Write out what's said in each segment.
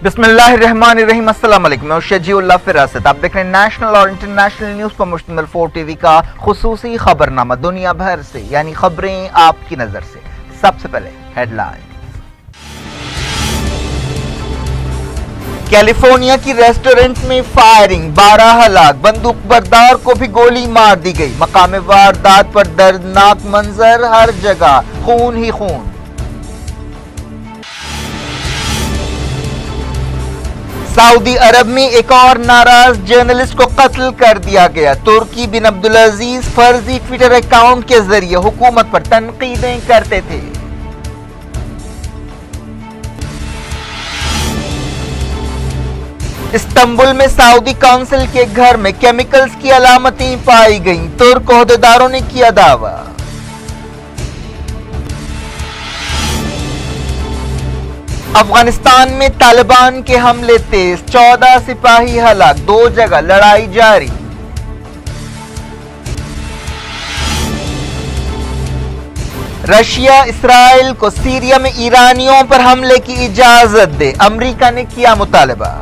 बिस्मिल्लाहिर्रहमानिर्रहीम। अस्सलाम वालेकुम। मैं शजीउल्लाह फिरासत। आप देख रहे हैं नेशनल और इंटरनेशनल न्यूज़ पर मुश्तमिल 4 टीवी का खुसूसी खबरनामा दुनिया भर से, यानी खबरें आपकी नजर से। सबसे पहले हेडलाइन। कैलिफोर्निया की रेस्टोरेंट में फायरिंग, 12 हलाक, बंदूक बरदार को भी गोली मार दी गई। मकाम वारदात पर दर्दनाक मंजर, हर जगह खून ही खून। सऊदी अरब में एक और नाराज जर्नलिस्ट को कत्ल कर दिया गया। तुर्की बिन अब्दुल-अजीज फर्जी ट्विटर अकाउंट के जरिए हुकूमत पर तनकीदें करते थे। इस्तांबुल में सऊदी काउंसिल के घर में केमिकल्स की अलामतें पाई गईं। तुर्क ओहदेदारों ने किया दावा। अफगानिस्तान में तालिबान के हमले तेज, 14 सिपाही हलाक, 2 जगह लड़ाई जारी। रशिया इसराइल को सीरिया में ईरानियों पर हमले की इजाजत दे, अमेरिका ने किया मुतालबा।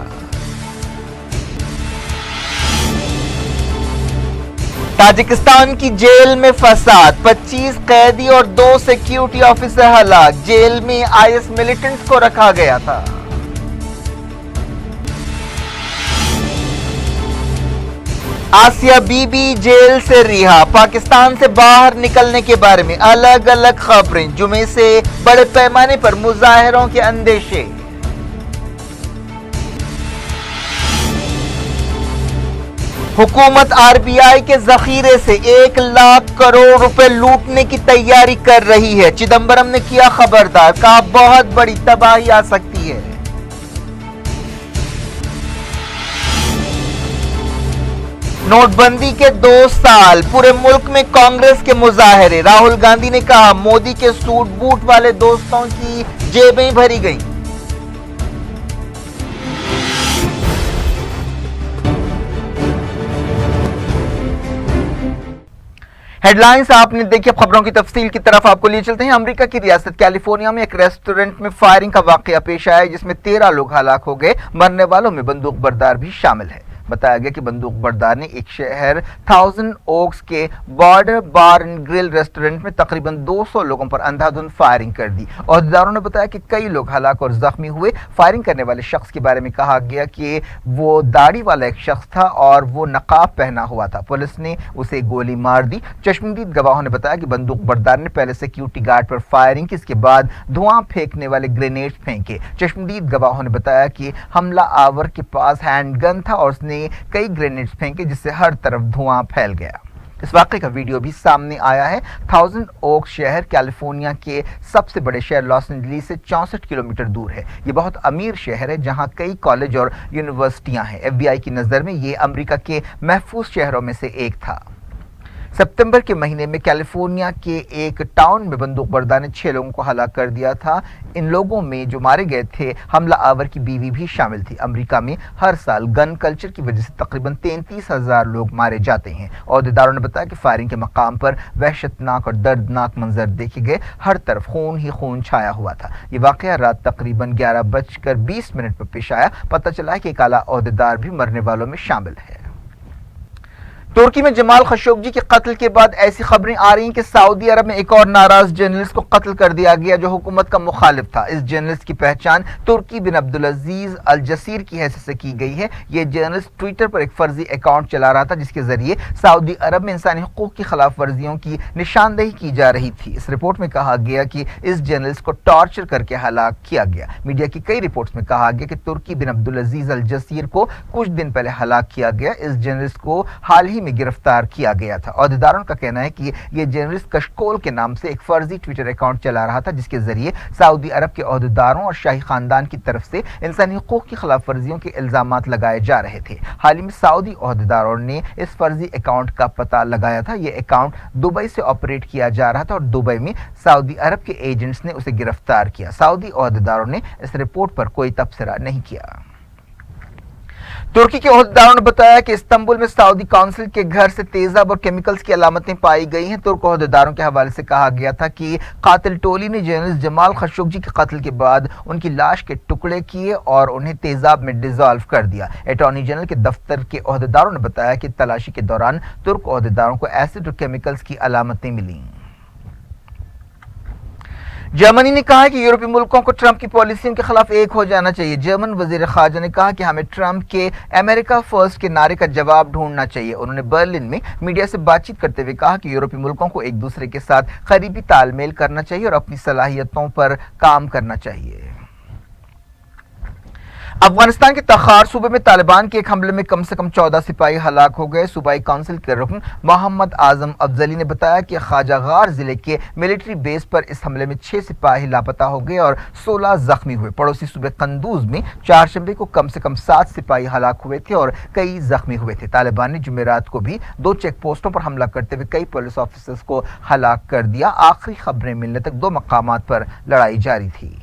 ताजिकिस्तान की जेल में फसाद, 25 कैदी और 2 सिक्योरिटी ऑफिसर हलाक। जेल में आईएस मिलिटेंट्स को रखा गया था। आसिया बीबी जेल से रिहा, पाकिस्तान से बाहर निकलने के बारे में अलग अलग खबरें। जुमे से बड़े पैमाने पर मुजाहिरों के अंदेशे। हुकूमत आरबीआई के जखीरे से 1 लाख करोड़ रुपए लूटने की तैयारी कर रही है। चिदंबरम ने किया खबरदार, कहा बहुत बड़ी तबाही आ सकती है। नोटबंदी के 2 साल, पूरे मुल्क में कांग्रेस के मुजाहरे। राहुल गांधी ने कहा मोदी के सूट बूट वाले दोस्तों की जेबें भरी गई। हेडलाइंस आपने देखी। अब खबरों की तफसील की तरफ आपको लिए चलते हैं। अमेरिका की रियासत कैलिफोर्निया में एक रेस्टोरेंट में फायरिंग का वाकया पेश आया, जिसमें 13 लोग हलाक हो गए। मरने वालों में बंदूक बरदार भी शामिल है। बताया गया कि बंदूक बरदार ने एक शहर थाउजेंड ओक्स के border bar and grill restaurant में तकरीबन 200 लोगों पर अंधाधुंध फायरिंग कर दी। ओहदेदारों ने बताया कि कई लोग हलाक और जख्मी हुए। फायरिंग करने वाले शख्स के बारे में कहा गया कि वो दाढ़ी वाला एक शख्स था और वो नकाब पहना हुआ था। पुलिस ने उसे गोली मार दी। चश्मदीद गवाहों ने बताया कि बंदूक बरदार ने पहले सिक्योरिटी गार्ड पर फायरिंग की, इसके बाद धुआं फेंकने वाले ग्रेनेड फेंके। चश्मदीद गवाहों ने बताया कि हमला आवर के पास हैंडगन था और उसने कई ग्रेनेड्स फेंके, जिससे हर तरफ धुआं फैल गया। इस वाक़े का वीडियो भी सामने आया है। थाउजेंड ओक्स शहर कैलिफोर्निया के सबसे बड़े शहर लॉस एंजलिस से 64 किलोमीटर दूर है। ये बहुत अमीर शहर है, जहां कई कॉलेज और यूनिवर्सिटियां हैं। एफबीआई की नज़र में ये अमेरिका के महफूज शहरों में से एक था। सितंबर के महीने में कैलिफोर्निया के एक टाउन में बंदूक बरदार ने 6 लोगों को हलाक कर दिया था। इन लोगों में जो मारे गए थे, हमला आवर की बीवी भी शामिल थी। अमेरिका में हर साल गन कल्चर की वजह से तकरीबन 33,000 लोग मारे जाते हैं। ओहदेदारों ने बताया कि फायरिंग के मकाम पर वहशतनाक और दर्दनाक मंजर देखे गए। हर तरफ खून ही खून छाया हुआ था। ये वाकया रात तकरीबन 11:20 पर पेश आया। पता चला है कि एक आला ओहदेदार भी मरने वालों में शामिल है। तुर्की में जमाल खशोगी के कत्ल के बाद ऐसी खबरें आ रही हैं कि सऊदी अरब में एक और नाराज जर्नलिस्ट को कत्ल कर दिया गया, जो हुकूमत का मुखालिफ था। इस जर्नलिस्ट की पहचान तुर्की बिन अब्दुल-अजीज अल जसीर की हैसियत से की गई है। ये जर्नलिस्ट ट्विटर पर एक फर्जी अकाउंट चला रहा था, जिसके जरिए सऊदी अरब में इंसानी हुकूक की खिलाफ वर्जियों की निशानदेही की जा रही थी। इस रिपोर्ट में कहा गया कि इस जर्नलिस्ट को टॉर्चर करके हलाक किया गया। मीडिया की कई रिपोर्ट्स में कहा गया कि तुर्की बिन अब्दुल-अजीज अल जसीर को कुछ दिन पहले हलाक किया गया। इस जर्नलिस्ट को हाल ही में गिरफ्तार किया गया था। ओहदेदारों का कहना है कि यह जर्नलिस्ट कशकोल के नाम से एक फर्जी ट्विटर अकाउंट चला रहा था, जिसके जरिए सऊदी अरब के ओहदेदारों और शाही खानदान की तरफ से इंसानी हुकूक की खिलाफ वर्जियों के इल्जामात लगाए जा रहे थे। हाल ही में सऊदी ओहदेदारों ने इस फर्जी अकाउंट का पता लगाया था। यह अकाउंट दुबई से ऑपरेट किया जा रहा था और दुबई में सऊदी अरब के एजेंट्स ने उसे गिरफ्तार किया। सऊदी ओहदेदारों ने इस रिपोर्ट पर कोई तबसरा नहीं किया। तुर्की के ओहदेदारों ने बताया कि इस्तांबुल में सऊदी काउंसिल के घर से तेजाब और केमिकल्स की अलामतें पाई गई हैं। तुर्क ओहदेदारों के हवाले से कहा गया था कि कातिल टोली ने जर्नलिस्ट जमाल खशोगी के कत्ल के बाद उनकी लाश के टुकड़े किए और उन्हें तेजाब में डिसॉल्व कर दिया। अटॉर्नी जनरल के दफ्तर के ओहदेदारों ने बताया कि तलाशी के दौरान तुर्क ओहदेदारों को एसिड और केमिकल्स की अलामतें मिली। जर्मनी ने कहा है कि यूरोपीय मुल्कों को ट्रंप की पॉलिसियों के खिलाफ एक हो जाना चाहिए। जर्मन वजीर खारजा ने कहा कि हमें ट्रंप के अमेरिका फर्स्ट के नारे का जवाब ढूंढना चाहिए। उन्होंने बर्लिन में मीडिया से बातचीत करते हुए कहा कि यूरोपीय मुल्कों को एक दूसरे के साथ करीबी तालमेल करना चाहिए और अपनी सलाहियतों पर काम करना चाहिए। अफगानिस्तान के तखार सूबे में तालिबान के एक हमले में कम से कम 14 सिपाही हलाक हो गए। सूबाई काउंसिल के रुकन मोहम्मद आजम अफजली ने बताया कि ख्वाजागार जिले के मिलिट्री बेस पर इस हमले में 6 सिपाही लापता हो गए और 16 जख्मी हुए। पड़ोसी सूबे कंदूज में चारशंबे को कम से कम 7 सिपाही हलाक हुए थे और कई जख्मी हुए थे। तालिबान ने जुमेरात को भी 2 चेक पोस्टों पर हमला करते हुए कई पुलिस ऑफिसर्स को हलाक कर दिया। आखिरी खबरें मिलने तक 2 मकामात पर लड़ाई जारी थी।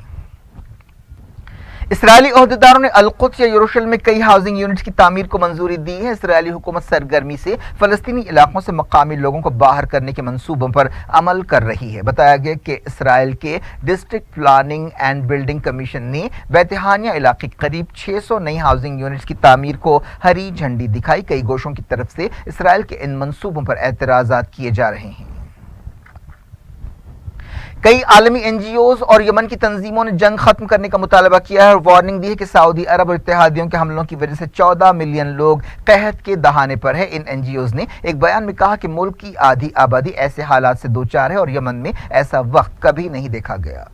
इसराइली ओहदेदारों ने अल-कुद्स या यरूशलेम में कई हाउसिंग यूनिट्स की तामीर को मंजूरी दी है। इसराइली हुकूमत सरगर्मी से फलस्तीनी इलाकों से मकामी लोगों को बाहर करने के मंसूबों पर अमल कर रही है। बताया गया कि इसराइल के district planning and building commission ने बैतहानिया इलाके के करीब 600 नई हाउसिंग यूनिट्स की तामीर को हरी झंडी दिखाई। कई गोशों की तरफ से इसराइल के इन मंसूबों पर एतराज़ात किए जा रहे हैं। कई आलमी एनजीओज और यमन की तंजीमों ने जंग खत्म करने का मुतालबा किया है और वार्निंग दी है कि सऊदी अरब और इत्तेहादियों के हमलों की वजह से 14 मिलियन लोग कहत के दहाने पर है। इन एनजीओज ने एक बयान में कहा कि मुल्क की आधी आबादी ऐसे हालात से दो चार है और यमन में ऐसा वक्त कभी नहीं देखा गया।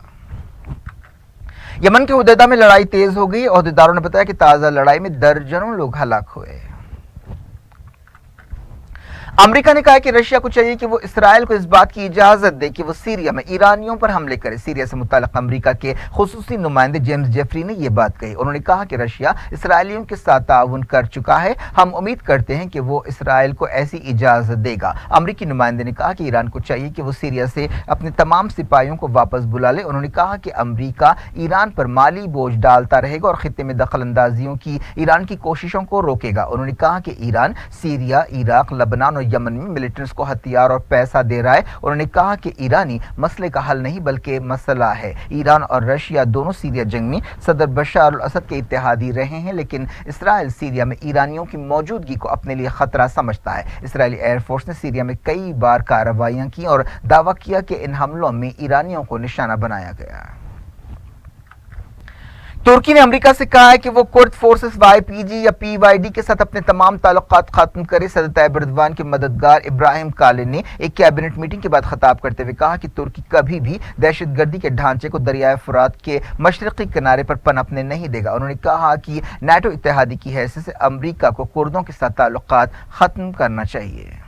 यमन के हुदैदा में लड़ाई तेज हो गई। ओहदेदारों ने बताया कि ताज़ा लड़ाई में दर्जनों लोग हलाक हुए। अमेरिका ने कहा कि रशिया को चाहिए कि वो इसराइल को इस बात की इजाजत दे कि वो सीरिया में ईरानियों पर हमले करे। सीरिया से मुताल्लिक़ अमेरिका के खुसूसी नुमाइंदे जेम्स जेफरी ने यह बात कही। उन्होंने कहा कि रशिया इसराइलियों के साथ ताउन कर चुका है। हम उम्मीद करते हैं कि वो इसराइल को ऐसी इजाजत देगा। अमेरिकी नुमाइंदे ने कहा कि ईरान को चाहिए कि वो सीरिया से अपने तमाम सिपाहियों को वापस बुला ले। उन्होंने कहा कि अमेरिका ईरान पर माली बोझ डालता रहेगा और खित्ते में दखल अंदाजियों की ईरान की कोशिशों को रोकेगा। उन्होंने कहा कि ईरान सीरिया, इराक, लबनान और यमन में मिलिटेंट्स को हथियार और पैसा दे रहा है। उन्होंने कहा कि ईरानी मसले का हल नहीं बल्कि मसला है। ईरान और रशिया दोनों सीरिया जंग में सदर बशार अल असद के इत्तेहादी रहे हैं, लेकिन इसराइल सीरिया में ईरानियों की मौजूदगी को अपने लिए खतरा समझता है। इसराइली एयरफोर्स ने सीरिया में कई बार कार्रवाइयां की और दावा किया कि इन हमलों में ईरानियों को निशाना बनाया गया। तुर्की ने अमेरिका से कहा है कि वो कुर्द फोर्सेस वाईपीजी या पीवाईडी के साथ अपने तमाम ताल्लुकात खत्म करे। सदर ताइब एर्दोगान के मददगार इब्राहिम कालिन ने एक कैबिनेट मीटिंग के बाद खिताब करते हुए कहा कि तुर्की कभी भी दहशतगर्दी के ढांचे को दरियाए फुरात के मशरकी किनारे पर पनपने नहीं देगा। उन्होंने कहा कि नाटो इत्तेहादी की हैसियत से अमेरिका को कुर्दों के साथ ताल्लुकात खत्म करना चाहिए।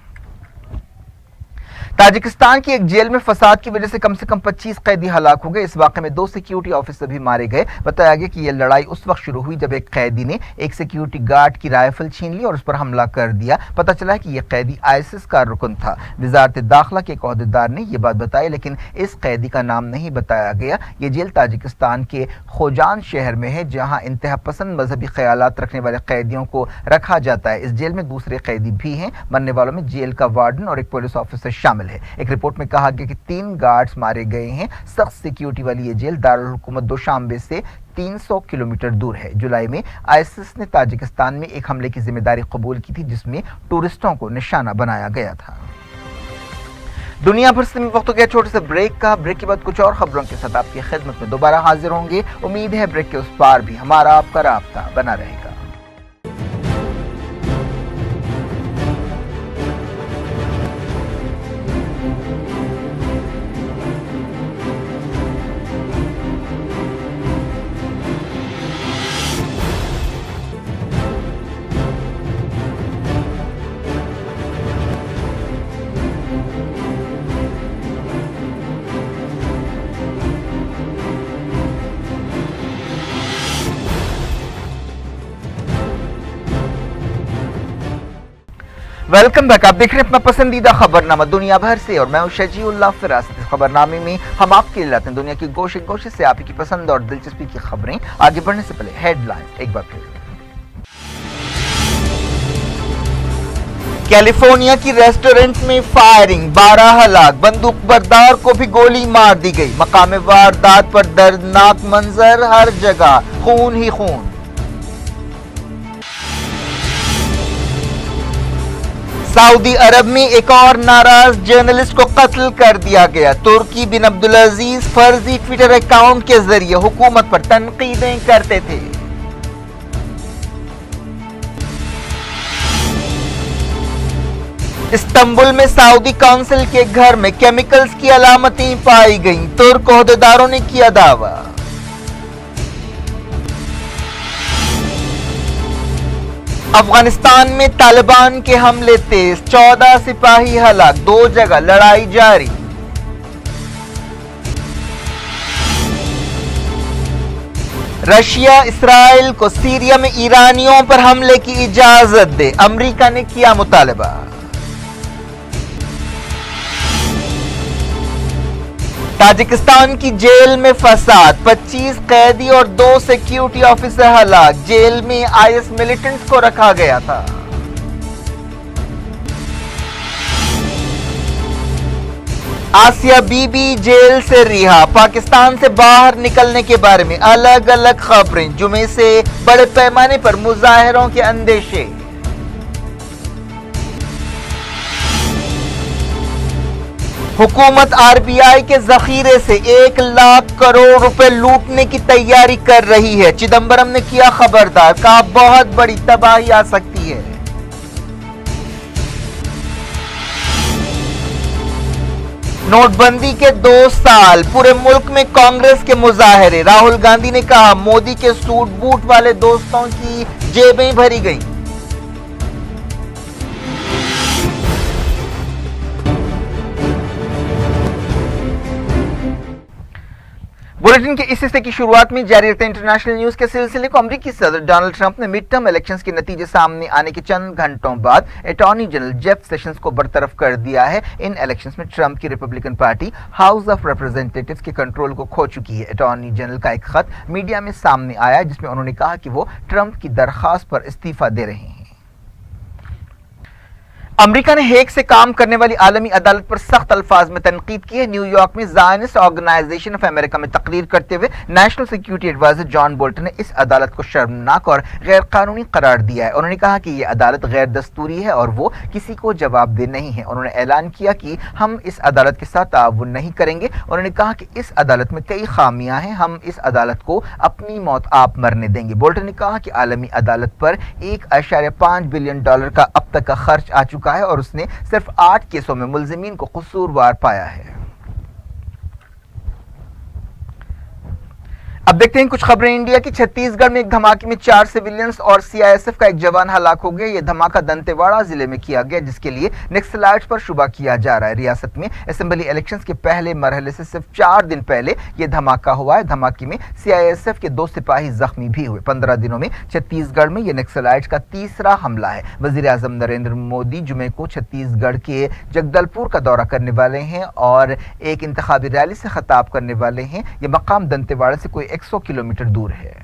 ताजिकिस्तान की एक जेल में फसाद की वजह से कम 25 कैदी हलाक हो गए। इस वाक़े में 2 सिक्योरिटी ऑफिसर भी मारे गए। बताया गया कि यह लड़ाई उस वक्त शुरू हुई जब एक कैदी ने एक सिक्योरिटी गार्ड की राइफल छीन ली और उस पर हमला कर दिया। पता चला कि यह कैदी आईसिस का रुकन था। वजारत दाखिला के एक ओहदेदार ने यह बात बताई, लेकिन इस कैदी का नाम नहीं बताया गया। यह जेल ताजिकिस्तान के खोजान शहर में है, जहाँ इंतहा पसंद मजहबी ख्यालात रखने वाले कैदियों को रखा जाता है। इस जेल में दूसरे कैदी भी हैं। मरने वालों में जेल का वार्डन और एक पुलिस ऑफिसर शामिल है। एक रिपोर्ट में कहा गया कि 3 गार्ड्स मारे गए हैं। सख्त सिक्योरिटी वाली ये जेल दारुल हुकूमत दोशांबे से 300 किलोमीटर दूर है। जुलाई में आईसिस ने ताजिकिस्तान में एक हमले की जिम्मेदारी कबूल की थी, जिसमें टूरिस्टों को निशाना बनाया गया था। दुनिया भर से वक्त हो गया छोटे से ब्रेक का। ब्रेक के बाद कुछ और खबरों के साथ आपकी खिदमत में दोबारा हाजिर होंगे। उम्मीद है ब्रेक के उस पार भी हमारा आपका राब्ता बना रहेगा। Welcome back. आप देख रहे हैं अपना पसंदीदा खबरनामा दुनिया भर से और मैं हूं शजीउल्लाह फिरास। इस खबरनामे में हम आपके लिए लाते हैं दुनिया की गोशे गोशे से आपकी पसंद और दिलचस्पी की खबरें। आगे बढ़ने से पहले हेडलाइन एक बार फिर। कैलिफोर्निया की रेस्टोरेंट में फायरिंग, 12 हलाक, बंदूक बरदार को भी गोली मार दी गई। मकाम वारदात पर दर्दनाक मंजर, हर जगह खून ही खून। सऊदी अरब में एक और नाराज जर्नलिस्ट को कत्ल कर दिया गया। तुर्की बिन अब्दुल-अजीज फर्जी ट्विटर अकाउंट के जरिए हुकूमत पर तनकीदें करते थे। इस्तांबुल में सऊदी काउंसिल के घर में केमिकल्स की अलामतें पाई गईं। तुर्क ओहदेदारों ने किया दावा। अफगानिस्तान में तालिबान के हमले तेज, 14 सिपाही हलाक, 2 जगह लड़ाई जारी। रशिया इसराइल को सीरिया में ईरानियों पर हमले की इजाजत दे, अमेरिका ने किया मुतालबा। ताजिकिस्तान की जेल में फसाद, 25 कैदी और 2 सिक्योरिटी ऑफिसर हलाक। जेल में आईएस मिलिटेंट्स को रखा गया था। आसिया बीबी जेल से रिहा, पाकिस्तान से बाहर निकलने के बारे में अलग अलग खबरें। जुमे से बड़े पैमाने पर मुजाहिरों के अंदेशे। हुकूमत आरबीआई के जखीरे से 1 लाख करोड़ रुपए लूटने की तैयारी कर रही है। चिदंबरम ने किया खबरदार, कहा बहुत बड़ी तबाही आ सकती है। नोटबंदी के 2 साल, पूरे मुल्क में कांग्रेस के मुजाहरे। राहुल गांधी ने कहा मोदी के सूट बूट वाले दोस्तों की जेबें भरी गईं। बुलेटिन के इस हिस्से की शुरुआत में जारी रहते इंटरनेशनल न्यूज के सिलसिले को। अमेरिकी सदर डोनाल्ड ट्रंप ने मिड टर्म इलेक्शंस के नतीजे सामने आने के चंद घंटों बाद अटॉर्नी जनरल जेफ सेशंस को बरतरफ कर दिया है। इन इलेक्शंस में ट्रंप की Republican party house of representatives के कंट्रोल को खो चुकी है। अटॉर्नी जनरल का एक खत मीडिया में सामने आया जिसमें उन्होंने कहा कि वो ट्रंप की दरखास्त पर इस्तीफा दे रहे हैं। अमेरिका ने हेग से काम करने वाली आलमी अदालत पर सख्त अल्फाज में तनकीद की है। न्यूयॉर्क में ज़ायनिस्ट ऑर्गेनाइजेशन ऑफ अमेरिका में तकरीर करते हुए national security adviser John Bolton ने इस अदालत को शर्मनाक और गैर कानूनी करार दिया है। उन्होंने कहा कि यह अदालत गैर दस्तूरी है और वो किसी को जवाबदेह नहीं है। उन्होंने ऐलान किया कि हम इस अदालत के साथ ताउन नहीं करेंगे। उन्होंने कहा कि इस अदालत में कई खामियां हैं, हम इस अदालत को अपनी मौत आप मरने देंगे। बोल्टन ने कहा कि आलमी अदालत पर $1.5 बिलियन का अब तक का खर्च आ चुका है और उसने सिर्फ 8 केसों में मुल्जिमीन को कसूरवार पाया है। अब देखते हैं कुछ खबरें इंडिया की। छत्तीसगढ़ में एक धमाके में 4 सिविलियंस और सीआईएसएफ का एक जवान हलाक हो गया। यह धमाका दंतेवाड़ा जिले में किया गया जिसके लिए नक्सलाइट्स पर शुबा किया जा रहा है। रियासत में असेंबली इलेक्शंस के पहले मरहले से सिर्फ 4 दिन पहले यह धमाका हुआ है। धमाके में सीआईएसएफ के 2 सिपाही जख्मी भी हुए। 15 दिनों में छत्तीसगढ़ में यह नक्सलाइट्स का तीसरा हमला है। वजीर आजम नरेंद्र मोदी जुमे को छत्तीसगढ़ के जगदलपुर का दौरा करने वाले हैं और एक इंतखाबी रैली से खिताब करने वाले हैं। यह मकाम दंतेवाड़ा से कोई 100 किलोमीटर दूर है।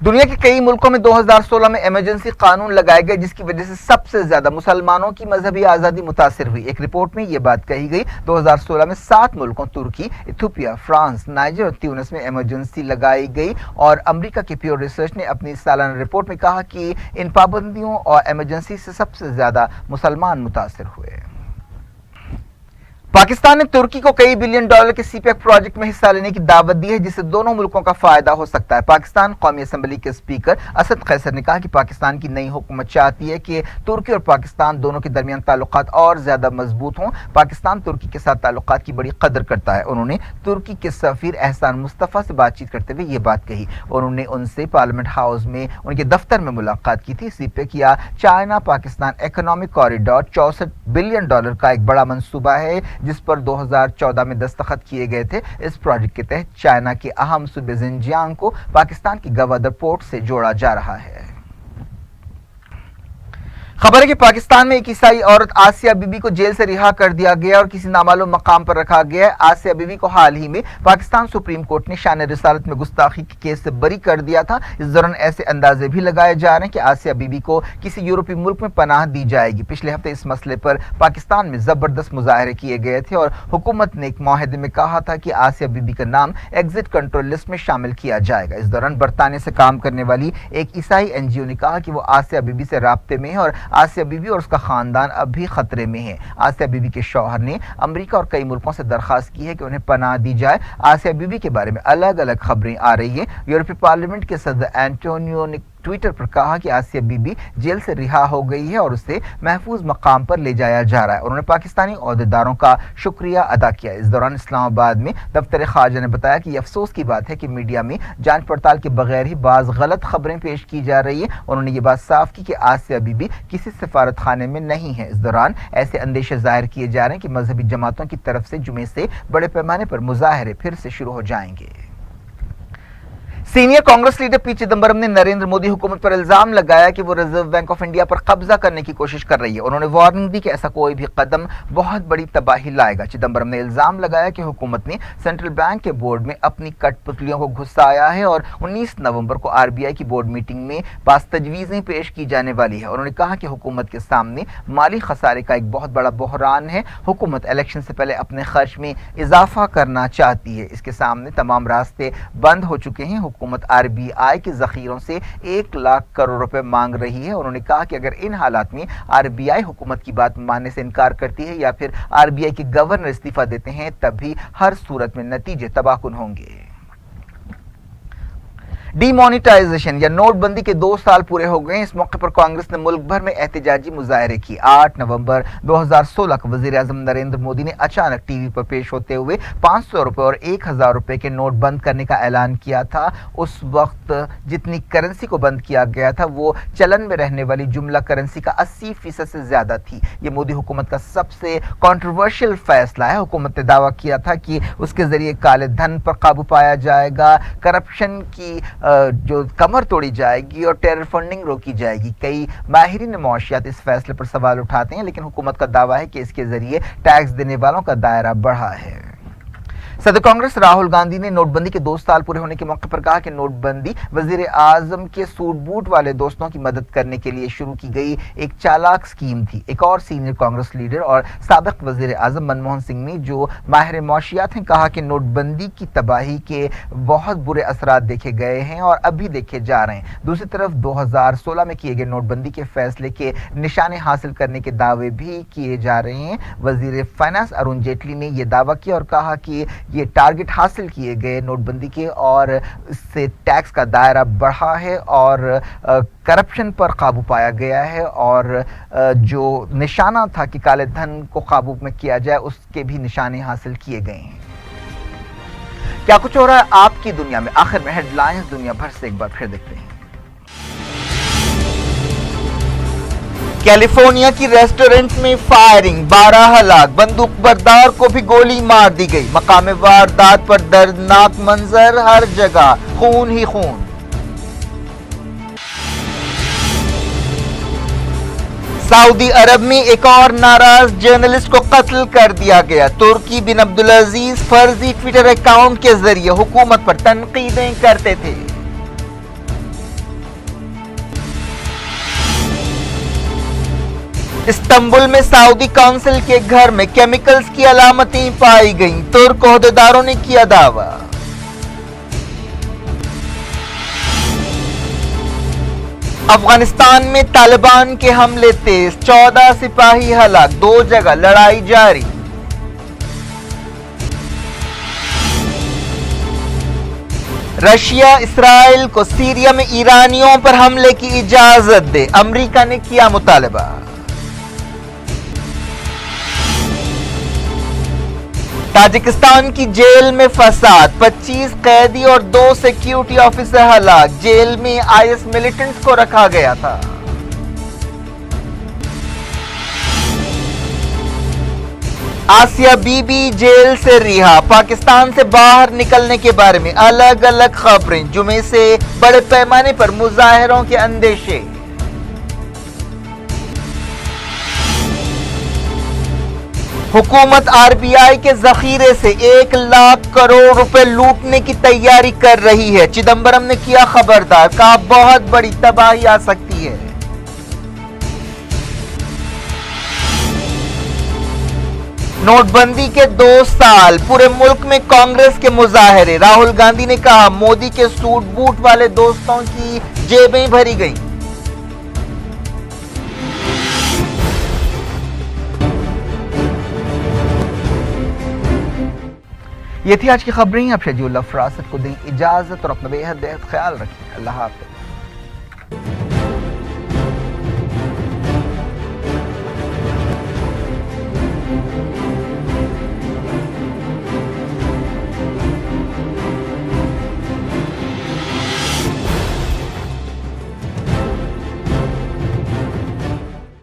दुनिया के कई मुल्कों में 2016 में इमरजेंसी कानून लगाए गए जिसकी वजह से सबसे ज्यादा मुसलमानों की मजहबी आजादी मुतासिर हुई। एक रिपोर्ट में यह बात कही गई। 2016 में 7 मुल्कों तुर्की, इथियोपिया, फ्रांस, नाइजर और ट्यूनिस में इमरजेंसी लगाई गई और अमेरिका के प्योर रिसर्च ने अपनी सालाना रिपोर्ट में कहा कि इन पाबंदियों और इमरजेंसी से सबसे ज्यादा मुसलमान मुतासिर हुए। पाकिस्तान ने तुर्की को कई बिलियन डॉलर के सीपैक प्रोजेक्ट में हिस्सा लेने की दावत दी है जिससे दोनों मुल्कों का फायदा हो सकता है। पाकिस्तान कौमी असम्बली के स्पीकर असद कैसर ने कहा कि पाकिस्तान की नई हुकूमत चाहती है कि तुर्की और पाकिस्तान दोनों के दरमियान ताल्लुकात और ज्यादा मजबूत हों। पाकिस्तान तुर्की के साथ ताल्लुकात की बड़ी कदर करता है। उन्होंने तुर्की के सफीर एहसान मुस्तफ़ा से बातचीत करते हुए ये बात कही। उन्होंने उनसे पार्लियामेंट हाउस में उनके दफ्तर में मुलाकात की थी। सीपैक या China Pakistan economic corridor $64 billion का एक बड़ा मंसूबा है जिस पर 2014 में दस्तखत किए गए थे। इस प्रोजेक्ट के तहत चाइना के अहम सूबे जिनजियांग को पाकिस्तान की गवादर पोर्ट से जोड़ा जा रहा है। खबर है कि पाकिस्तान में एक ईसाई औरत आसिया बीबी को जेल से रिहा कर दिया गया और किसी नामालूम मकाम पर रखा गया है। आसिया बीबी को हाल ही में पाकिस्तान सुप्रीम कोर्ट ने शान रिसालत में गुस्ताखी के केस से बरी कर दिया था। इस दौरान ऐसे अंदाजे भी लगाए जा रहे हैं कि आसिया बीबी को किसी यूरोपीय मुल्क में पनाह दी जाएगी। पिछले हफ्ते इस मसले पर पाकिस्तान में जबरदस्त मुजाहरे किए गए थे और हुकूमत ने एक मुआहदे में कहा था कि आसिया बीबी का नाम एग्जिट कंट्रोल लिस्ट में शामिल किया जाएगा। इस दौरान बरतानिया से काम करने वाली एक ईसाई एनजीओ ने कहा कि वो आसिया बीबी से राब्ते में है और आसिया बीबी और उसका खानदान अब भी खतरे में है। आसिया बीबी के शौहर ने अमेरिका और कई मुल्कों से दरखास्त की है कि उन्हें पनाह दी जाए। आसिया बीबी के बारे में अलग अलग खबरें आ रही हैं। यूरोपीय पार्लियामेंट के सदर एंटोनियो ने ट्विटर पर कहा कि आसिया बीबी जेल से रिहा हो गई है और उसे महफूज मकाम पर ले जाया जा रहा है। उन्होंने पाकिस्तानी ओहदेदारों का शुक्रिया अदा किया। इस दौरान इस्लामाबाद में दफ्तर खारजा ने बताया कि अफसोस की बात है कि मीडिया में जांच पड़ताल के बगैर ही बाज़ गलत खबरें पेश की जा रही है। उन्होंने ये बात साफ की कि आसिया बीबी किसी सफारत खाने में नहीं है। इस दौरान ऐसे अंदेशे जाहिर किए जा रहे हैं कि मजहबी जमातों की तरफ से जुमे से बड़े पैमाने पर मुजाहरे फिर से शुरू हो जाएंगे। Senior Congress leader P Chidambaram ने नरेंद्र मोदी हुकूमत पर इल्जाम लगाया कि वो रिजर्व बैंक ऑफ इंडिया पर कब्जा करने की कोशिश कर रही है। उन्होंने वार्निंग दी कि ऐसा कोई भी कदम बहुत बड़ी तबाही लाएगा। चिदंबरम ने इल्जाम लगाया कि हुकूमत ने सेंट्रल बैंक के बोर्ड में अपनी कठपुतलियों को घुसाया है और 19 नवंबर को आरबीआई की बोर्ड मीटिंग में पास तजवीज़ें पेश की जाने वाली है। उन्होंने कहा कि हुकूमत के सामने माली खसारे का एक बहुत बड़ा बहरान है। हुकूमत इलेक्शन से पहले अपने खर्च में इजाफा करना चाहती है। इसके सामने तमाम रास्ते बंद हो चुके हैं। हुकूमत आरबीआई के जखीरों से 1 लाख करोड़ रुपए मांग रही है। उन्होंने कहा कि अगर इन हालात में आरबीआई हुकूमत की बात मानने से इनकार करती है या फिर आरबीआई के गवर्नर इस्तीफा देते हैं तब भी हर सूरत में नतीजे तबाहकुन होंगे। डीमोनेटाइजेशन या नोटबंदी के 2 साल पूरे हो गए। इस मौके पर कांग्रेस ने मुल्क भर में एहतजाजी मुजाहरे की। 8 नवंबर 2016 को वजीर आजम नरेंद्र मोदी ने अचानक टीवी पर पेश होते हुए 500 रुपए और 1000 रुपए के नोट बंद करने का ऐलान किया था। उस वक्त जितनी करेंसी को बंद किया गया था वो चलन में रहने वाली जुमला करेंसी का 80% से ज्यादा थी। ये मोदी हुकूमत का सबसे कंट्रोवर्शियल फैसला है। हुकूमत ने दावा किया था कि उसके जरिए काले धन पर काबू पाया जाएगा, करप्शन की जो कमर तोड़ी जाएगी और टेरर फंडिंग रोकी जाएगी। कई माहिरीन मौशियात इस फैसले पर सवाल उठाते हैं, लेकिन हुकूमत का दावा है कि इसके जरिए टैक्स देने वालों का दायरा बढ़ा है। सदर कांग्रेस राहुल गांधी ने नोटबंदी के 2 साल पूरे होने के मौके पर कहा कि नोटबंदी वजीर आजम के सूट बूट वाले दोस्तों की मदद करने के लिए शुरू की गई एक चालाक स्कीम थी। एक और सीनियर कांग्रेस लीडर और साबिक वजीर आजम मनमोहन सिंह ने जो माहिर मौशियात हैं कहा कि नोटबंदी की तबाही के बहुत बुरे असरात देखे गए हैं और अभी देखे जा रहे हैं। दूसरी तरफ 2016 में किए गए नोटबंदी के फैसले के निशाने हासिल करने के दावे भी किए जा रहे हैं। वजीर फाइनेंस अरुण जेटली ने यह दावा किया और कहा कि ये टारगेट हासिल किए गए नोटबंदी के और इससे टैक्स का दायरा बढ़ा है और करप्शन पर काबू पाया गया है और जो निशाना था कि काले धन को काबू में किया जाए उसके भी निशाने हासिल किए गए हैं। क्या कुछ हो रहा है आपकी दुनिया में? आखिर में हेडलाइंस दुनिया भर से एक बार फिर देखते हैं। कैलिफोर्निया की रेस्टोरेंट में फायरिंग, 12 हलाक, बंदूकबरदार को भी गोली मार दी गई। मकाम वारदात पर दर्दनाक मंजर, हर जगह खून ही खून। सऊदी अरब में एक और नाराज जर्नलिस्ट को कत्ल कर दिया गया। तुर्की बिन अब्दुल अजीज फर्जी ट्विटर अकाउंट के जरिए हुकूमत पर तनकीदें करते थे। इस्तांबुल में सऊदी काउंसिल के घर में केमिकल्स की अलामतें पाई गईं। तुर्क ओहदेदारों ने किया दावा। अफगानिस्तान में तालिबान के हमले तेज, 14 सिपाही हलाक, 2 जगह लड़ाई जारी। रशिया इसराइल को सीरिया में ईरानियों पर हमले की इजाजत दे, अमेरिका ने किया मुतालबा। ताजिकिस्तान की जेल में फसाद, 25 कैदी और 2 सिक्योरिटी ऑफिसर हलाक। जेल में आईएस मिलिटेंट्स को रखा गया था। आसिया बीबी जेल से रिहा, पाकिस्तान से बाहर निकलने के बारे में अलग अलग खबरें। जुमे से बड़े पैमाने पर मुजाहरों के अंदेशे। हुकूमत आरबीआई के जखीरे से 1 लाख करोड़ रुपए लूटने की तैयारी कर रही है। चिदंबरम ने किया खबरदार, कहा बहुत बड़ी तबाही आ सकती है। नोटबंदी के 2 साल, पूरे मुल्क में कांग्रेस के मुजाहरे। राहुल गांधी ने कहा मोदी के सूट बूट वाले दोस्तों की जेबें भरी गईं। ये थी आज की खबरें। आप शजीउल्लाह फरासत को दें इजाजत और अपना बेहद ख्याल रखें। अल्लाह हाफ़िज़।